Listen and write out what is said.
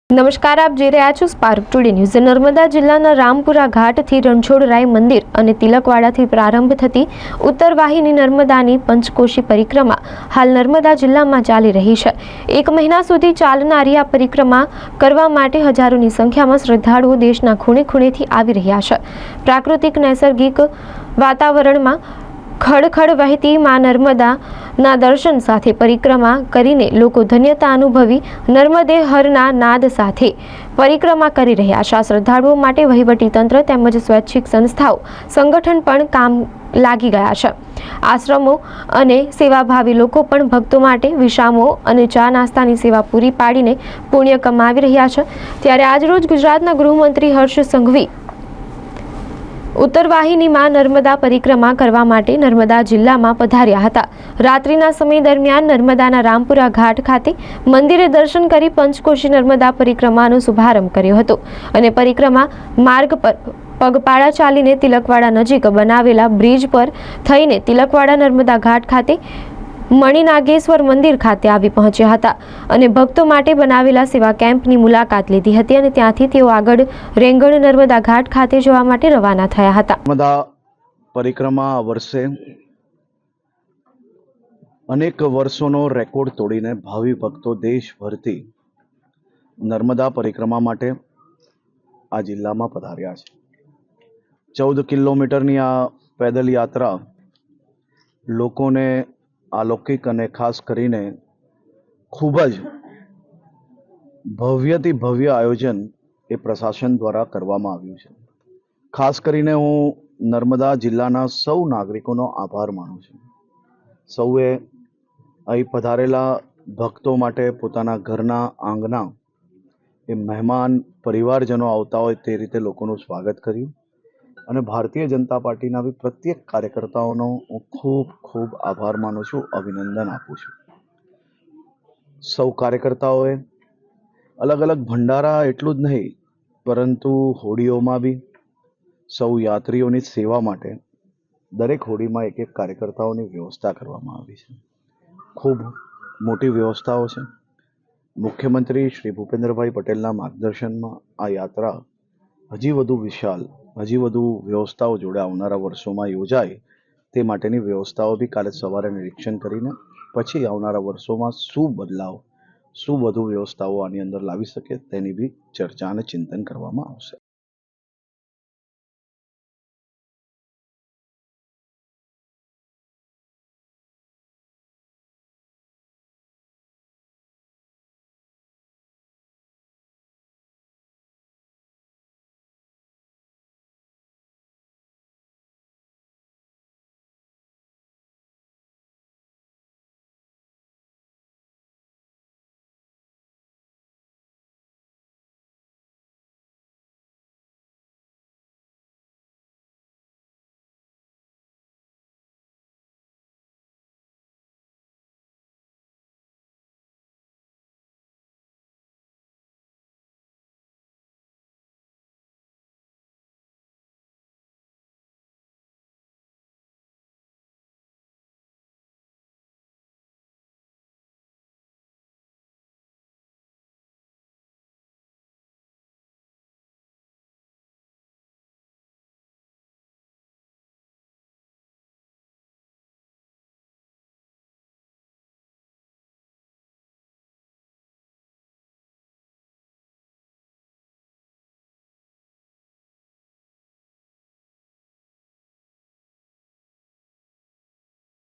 નમસ્કાર, આપ જોઈ રહ્યા છો સ્પાર્ક ટુડે ન્યૂઝ। નર્મદા જિલ્લાના રામપુરા ઘાટથી રણછોડરાય મંદિર અને તિલકવાડાથી પ્રારંભ થતી ઉત્તર વાહિની નર્મદાની પંચકોશી પરિક્રમા હાલ નર્મદા જિલ્લામાં ચાલી રહી છે। 1 મહિના સુધી ચાલનારી આ પરિક્રમા કરવા માટે હજારોની સંખ્યામાં શ્રદ્ધાળુઓ દેશના ખૂણે ખૂણેથી આવી રહ્યા છે। પ્રાકૃતિક નૈસર્ગિક વાતાવરણમાં ખડખડ વહેતી માં નર્મદાના દર્શન સાથે પરિક્રમા કરીને લોકો ધન્યતા અનુભવી નર્મદે હરના નાદ સાથે પરિક્રમા કરી રહ્યા છે। શ્રદ્ધાળુઓ માટે વહીવટી તંત્ર તેમજ સ્વૈચ્છિક સંસ્થાઓ સંગઠન પણ કામ લાગી ગયા છે। આશ્રમો અને સેવાભાવી લોકો પણ ભક્તો માટે વિશ્રામો અને ચા નાસ્તાની સેવા પૂરી પાડીને પુણ્ય કમાવી રહ્યા છે। ત્યારે આજરોજ ગુજરાતના ગૃહમંત્રી હર્ષ સંઘવી ઉત્તર વાહિનીમાં નર્મદા પરિક્રમા કરવા માટે નર્મદા જિલ્લામાં પધાર્યા હતા। રાત્રિના સમય દરમિયાન નર્મદાના રામપુરા ઘાટ ખાતે મંદિરે દર્શન કરી પંચકોશી નર્મદા પરિક્રમાનો શુભારંભ કર્યો હતો અને પરિક્રમા માર્ગ પર પગપાળા ચાલીને તિલકવાડા નજીક બનાવેલા બ્રિજ પર થઈને તિલકવાડા નર્મદા ઘાટ ખાતે મણિનાગેશ્વર મંદિર ખાતે આવી પહોંચ્યા હતા અને ભક્તો માટે બનાવેલા સેવા કેમ્પની મુલાકાત લીધી હતી અને ત્યાંથી તેઓ આગળ રેંગણ નર્મદા ઘાટ ખાતે જવા માટે રવાના થયા હતા। નર્મદા પરિક્રમા વર્ષે અનેક વર્ષોનો રેકોર્ડ તોડીને ભાવિ ભક્તો દેશભરથી નર્મદા પરિક્રમા માટે આ જિલ્લામાં પધાર્યા છે। 14 કિલોમીટરની આ પેદલ યાત્રા લોકોને અલૌકિક અને ખાસ કરીને ખૂબ જ ભવ્યથી ભવ્ય આયોજન એ પ્રશાસન દ્વારા કરવામાં આવ્યું છે। ખાસ કરીને હું નર્મદા જિલ્લાના સૌ નાગરિકોનો આભાર માનું છું। સૌએ અહીં પધારેલા ભક્તો માટે પોતાના ઘરના આંગણા એ મહેમાન પરિવારજનો આવતા હોય તે રીતે લોકોનું સ્વાગત કર્યું અને ભારતીય જનતા પાર્ટીના બી પ્રત્યેક કાર્યકર્તાઓનો હું ખૂબ ખૂબ આભાર માનું છું, અભિનંદન આપું છું। સૌ કાર્યકર્તાઓએ અલગ અલગ ભંડારા એટલું જ નહીં પરંતુ હોડીઓમાં બી સૌ યાત્રીઓની સેવા માટે દરેક હોડીમાં એક એક કાર્યકર્તાઓની વ્યવસ્થા કરવામાં આવી છે। ખૂબ મોટી વ્યવસ્થાઓ છે। મુખ્યમંત્રી શ્રી ભૂપેન્દ્રભાઈ પટેલના માર્ગદર્શનમાં આ યાત્રા હજી વધુ વિશાળ, હજી વધુ વ્યવસ્થાઓ જોડે આવનારા વર્ષોમાં યોજાય તે માટેની વ્યવસ્થાઓ બી કાલે સવારે નિરીક્ષણ કરીને પછી આવનારા વર્ષોમાં શું બદલાવ, શું વધુ વ્યવસ્થાઓ આની અંદર લાવી શકે તેની બી ચર્ચા અને ચિંતન કરવામાં આવશે।